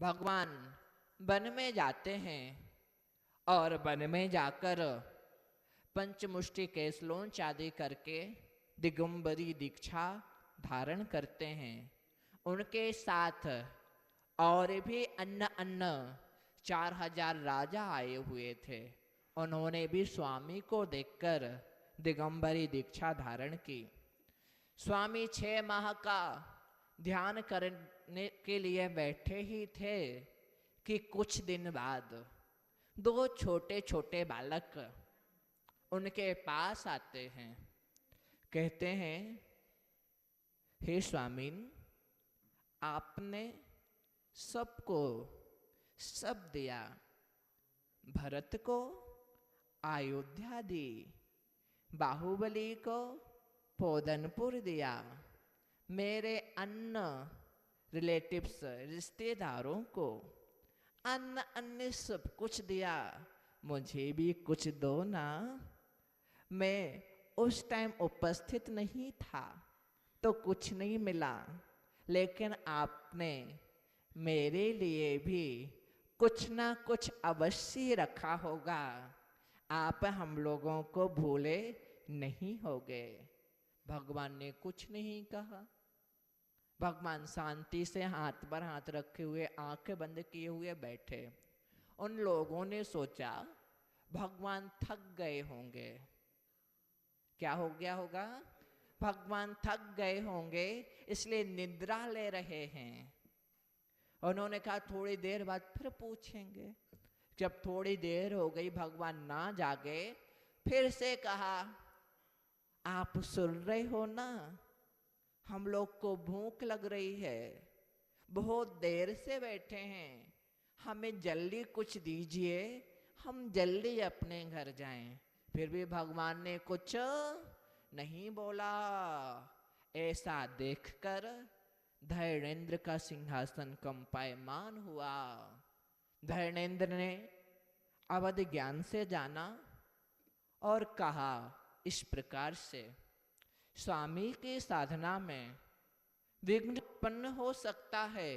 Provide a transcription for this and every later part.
भगवान वन में जाते हैं और वन में जाकर पंचमुष्टि केसलोंच आदि करके दिगंबरी दीक्षा धारण करते हैं। उनके साथ और भी अन्य अन्य 4000 राजा आए हुए थे। उन्होंने भी स्वामी को देखकर दिगंबरी दीक्षा धारण की। स्वामी 6 माह का ध्यान करने के लिए बैठे ही थे कि कुछ दिन बाद 2 छोटे छोटे बालक उनके पास आते हैं। कहते हैं, हे स्वामीन, आपने सबको सब दिया। भरत को अयोध्या दी, बाहुबली को पोदनपुर दिया, मेरे अन्य रिलेटिव्स रिश्तेदारों को अन्य अन्य सब कुछ दिया, मुझे भी कुछ दो ना। मैं उस टाइम उपस्थित नहीं था तो कुछ नहीं मिला, लेकिन आपने मेरे लिए भी कुछ ना कुछ अवश्य रखा होगा। आप हम लोगों को भूले नहीं होगे। भगवान ने कुछ नहीं कहा। भगवान शांति से हाथ पर हाथ रखे हुए आंखें बंद किए हुए बैठे। उन लोगों ने सोचा भगवान थक गए होंगे। क्या हो गया होगा? भगवान थक गए होंगे, इसलिए निद्रा ले रहे हैं। उन्होंने कहा थोड़ी देर बाद फिर पूछेंगे। जब थोड़ी देर हो गई, भगवान ना जागे, फिर से कहा, आप सुन रहे हो ना, हम लोग को भूख लग रही है, बहुत देर से बैठे हैं, हमें जल्दी कुछ दीजिए, हम जल्दी अपने घर जाएं। फिर भी भगवान ने कुछ नहीं बोला। ऐसा देखकर धैर्येंद्र का सिंहासन कंपायमान हुआ। धैर्येंद्र ने अवध ज्ञान से जाना और कहा इस प्रकार से, स्वामी की साधना में विघ्न उत्पन्न हो सकता है,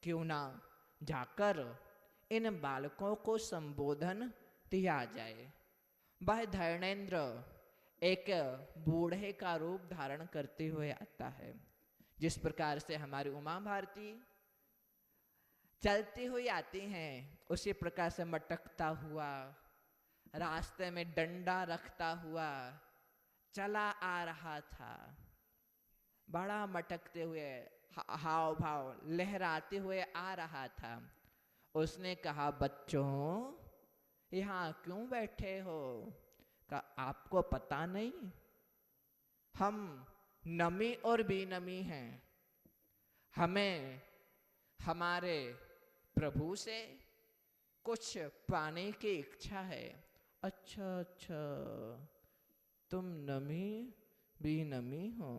क्यों ना जाकर इन बालकों को संबोधन दिया जाए। वह धैर्येंद्र एक बूढ़े का रूप धारण करते हुए आता है। जिस प्रकार से हमारी उमा भारती चलती हुई आती हैं, उसी प्रकार से मटकता हुआ, रास्ते में डंडा रखता हुआ चला आ रहा था। बड़ा मटकते हुए, हाव भाव लहराते हुए आ रहा था। उसने कहा, बच्चों यहाँ क्यों बैठे हो? कहा, आपको पता नहीं, हम नमी और बेनमी हैं। हमें हमारे प्रभु से कुछ पाने की इच्छा है। अच्छा अच्छा, तुम नमी बेनमी हो,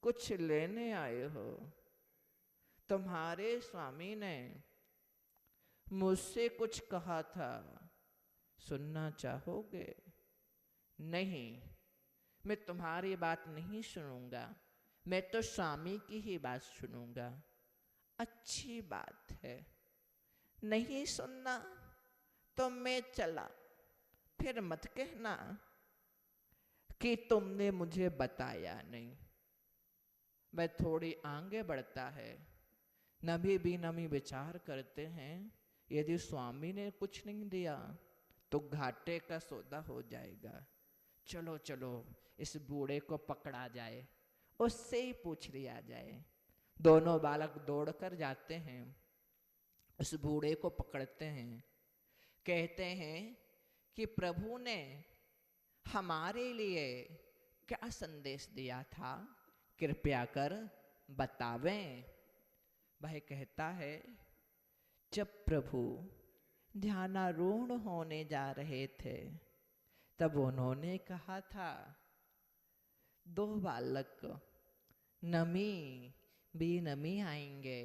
कुछ लेने आए हो। तुम्हारे स्वामी ने मुझसे कुछ कहा था, सुनना चाहोगे? नहीं, मैं तुम्हारी बात नहीं सुनूंगा, मैं तो स्वामी की ही बात सुनूंगा। अच्छी बात है, नहीं सुनना तो मैं चला, फिर मत कहना कि तुमने मुझे बताया नहीं। वह थोड़ी आगे बढ़ता है। नभी भी नमी विचार करते हैं, यदि स्वामी ने कुछ नहीं दिया तो घाटे का सौदा हो जाएगा। चलो चलो, इस बूढ़े को पकड़ा जाए, उससे ही पूछ लिया जाए। दोनों बालक दौड़कर जाते हैं, उस बूढ़े को पकड़ते हैं। कहते हैं कि प्रभु ने हमारे लिए क्या संदेश दिया था, कृपया कर बतावें। वह कहता है, जब प्रभु ध्यानारूढ़ होने जा रहे थे, तब उन्होंने कहा था, 2 बालक नमी बेनमी आएंगे,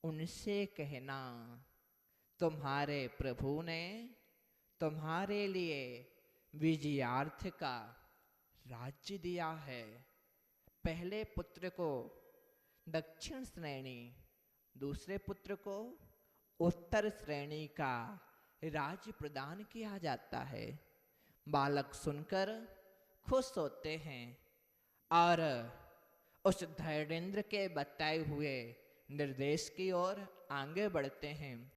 उनसे कहना तुम्हारे प्रभु ने तुम्हारे लिए विजयार्थ का राज्य दिया है। पहले पुत्र को दक्षिण श्रेणी दूसरे पुत्र को उत्तर श्रेणी का राज्य प्रदान किया जाता है। बालक सुनकर खुश होते हैं और उस धैर्येंद्र के बताए हुए निर्देश की ओर आगे बढ़ते हैं।